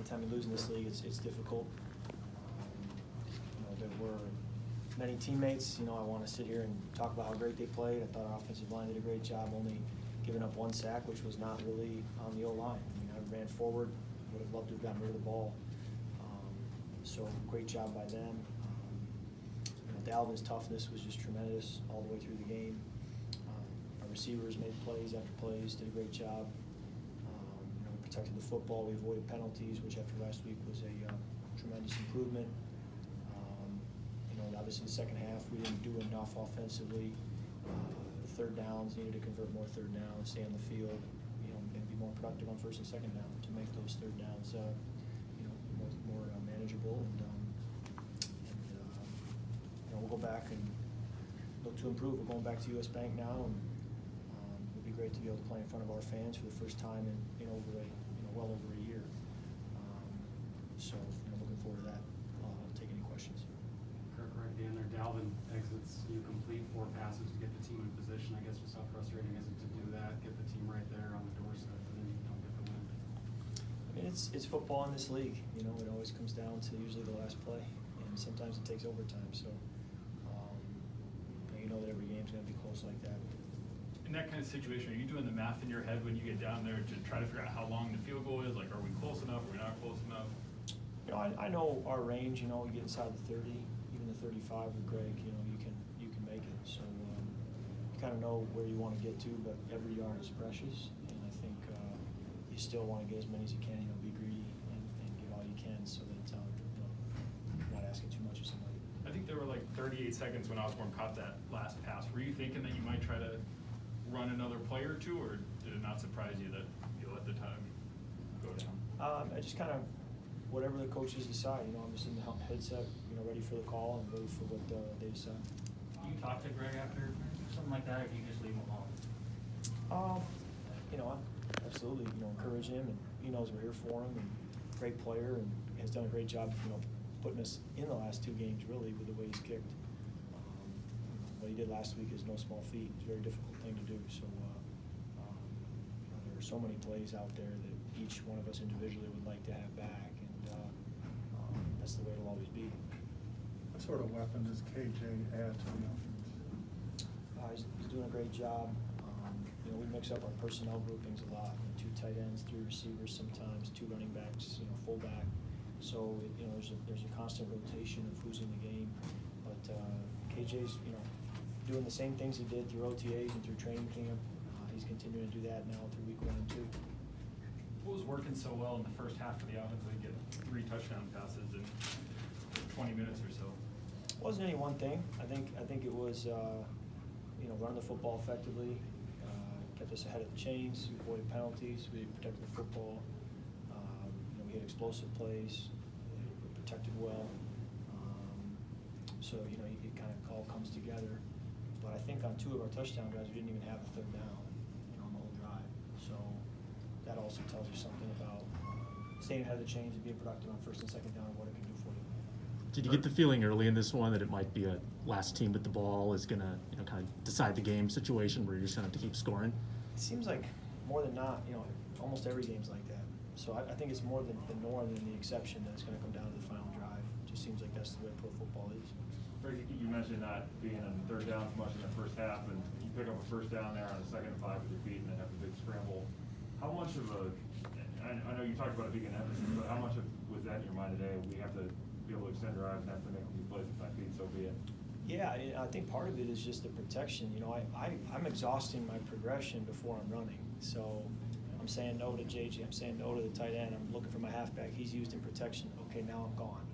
anytime you lose in this league, it's difficult. There were many teammates. I want to sit here and talk about how great they played. I thought our offensive line did a great job, only giving up one sack, which was not really on the O-line. I ran forward, would have loved to have gotten rid of the ball. So great job by them. Dalvin's toughness was just tremendous all the way through the game. Our receivers made plays after plays, did a great job. We protected the football. We avoided penalties, which after last week was a tremendous improvement. Obviously, the second half we didn't do enough offensively. The third downs, needed to convert more third downs, stay on the field, and be more productive on first and second down to make those third downs, more manageable. And we'll go back and look to improve. We're going back to U.S. Bank now, and it would be great to be able to play in front of our fans for the first time in well over a year. So looking forward to that. I'll take any questions. Kirk, right at the end there, Dalvin exits. You complete 4 passes to get the team in position. I guess just how frustrating is it to do that, get the team right there on the doorstep, and then you don't get the win? I mean, it's football in this league. It always comes down to usually the last play, and sometimes it takes overtime. So, that every game's going to be close like that. In that kind of situation, are you doing the math in your head when you get down there to try to figure out how long the field goal is? Like, are we close enough? Are we not close enough? I know our range. We get inside the 30, even the 35 with Greg. You can make it. So you kind of know where you want to get to, but every yard is precious, and I think you still want to get as many as you can. Be greedy and give all you can, so that you're not asking too much of somebody. I think there were like 38 seconds when Osborne caught that last pass. Were you thinking that you might try to run another play or two, or did it not surprise you that you let the time go down? I just kind of, whatever the coaches decide, I'm just in the headset, ready for the call and ready for what they decide. Do you talk to Greg after something like that, or do you just leave him alone? I absolutely, encourage him, and he knows we're here for him, and great player, and has done a great job, putting us in the last 2 games, really, with the way he's kicked. What he did last week is no small feat. It's a very difficult thing to do. So there are so many plays out there that each one of us individually would like to have back, and that's the way it'll always be. What sort of weapon does KJ add to the offense? He's doing a great job. We mix up our personnel groupings a lot. 2 tight ends, 3 receivers sometimes, 2 running backs, fullback. So there's a constant rotation of who's in the game. But KJ's doing the same things he did through OTAs and through training camp. He's continuing to do that now through week 1 and 2. What was working so well in the first half of the offense? They get 3 touchdown passes in 20 minutes or so. It wasn't any one thing. I think it was running the football effectively, kept us ahead of the chains, we avoided penalties, we protected the football. We had explosive plays, we protected well. So it kind of all comes together. But I think on 2 of our touchdown drives, we didn't even have a third down on the whole drive. So that also tells you something about staying ahead of the chains and being productive on first and second down and what it can do for you. Did you get the feeling early in this one that it might be a last team with the ball is going to kind of decide the game situation where you're just going to have to keep scoring? It seems like more than not, almost every game's like that. So I think it's more than the norm than the exception that it's going to come down to the final drive. It just seems like that's the way pro football is. You mentioned not being on third down as much in the first half, and you pick up a first down there on the 2nd and 5 with your feet and then have a big scramble. How much of I know you talked about it being an emphasis, but how much was that in your mind today? We have to be able to extend drives and have to make these plays with 5 feet, so be it. Yeah, I think part of it is just the protection. I'm exhausting my progression before I'm running. So I'm saying no to JJ. I'm saying no to the tight end. I'm looking for my halfback. He's used in protection. Okay, now I'm gone.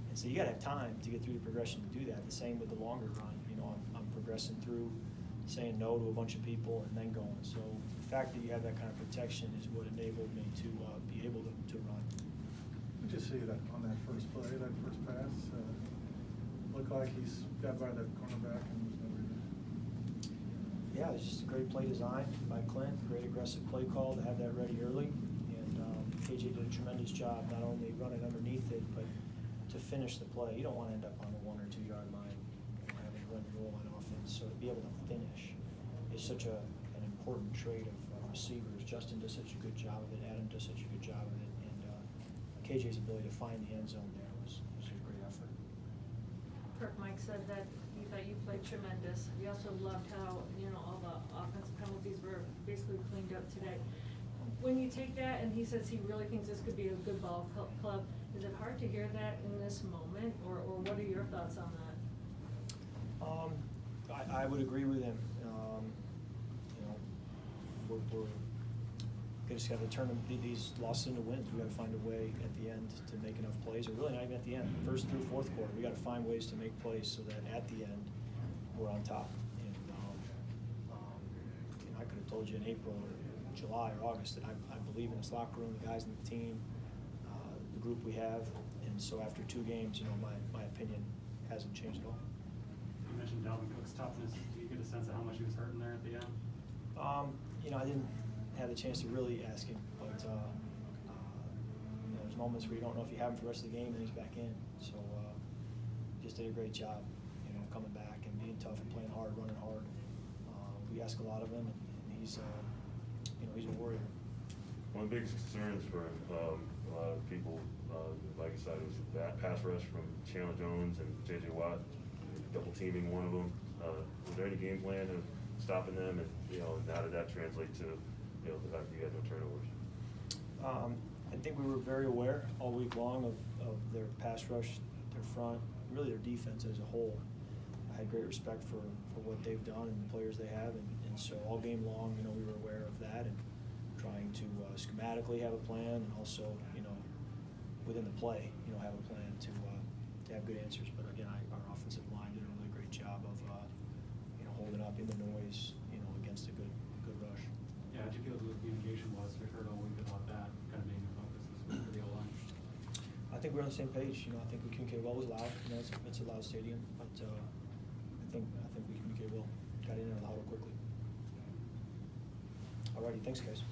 And so you got to have time to get through the progression to do that. The same with the longer run. I'm progressing through, saying no to a bunch of people and then going. So the fact that you have that kind of protection is what enabled me to be able to run. What did you see that on that first play, that first pass? Looked like he's got by the cornerback and was never there. Yeah, it's just a great play design by Clint. Great aggressive play call to have that ready early. And KJ did a tremendous job not only running underneath it, but to finish the play. You don't want to end up on the 1 or 2 yard line having to run the goal line offense. So to be able to finish is such an important trait of receivers. Justin does such a good job of it. Adam does such a good job of it. And KJ's ability to find the end zone there was a great effort. Kirk, Mike said that he thought you played tremendous. He also loved how, all the offensive penalties were basically cleaned up today. When you take that, and he says he really thinks this could be a good ball club, is it hard to hear that in this moment, or what are your thoughts on that? I would agree with him. We're just got to turn these losses into wins. We got to find a way at the end to make enough plays, or really not even at the end. First through fourth quarter, we got to find ways to make plays so that at the end we're on top. And I could have told you in April or July or August that I believe in this locker room, the guys in the team, the group we have, and so after 2 games, my opinion hasn't changed at all. You mentioned Dalvin Cook's toughness. Do you get a sense of how much he was hurting there at the end? I didn't have the chance to really ask him, but there's moments where you don't know if you have him for the rest of the game, and he's back in. So just did a great job, coming back and being tough and playing hard, running hard. We ask a lot of him, and he's a warrior. One of the biggest concerns for a lot of people, the Vikings side, was that pass rush from Chandler Jones and J.J. Watt, double teaming one of them. Was there any game plan of stopping them, and how did that translate to the fact that you had no turnovers? I think we were very aware all week long of their pass rush, their front, really their defense as a whole. I had great respect for what they've done and the players they have, and so all game long, we were aware of that and trying to schematically have a plan, and also, within the play, have a plan to have good answers. But again, our offensive line did a really great job of holding up in the noise, against a good rush. Yeah, how'd you feel the communication was? We've heard all week about that kind of being a focus this week for the O-line. I think we're on the same page. I think we communicate well. It was loud. It's a loud stadium, but I think we communicated well. Got in there loud quickly. Alrighty, thanks guys.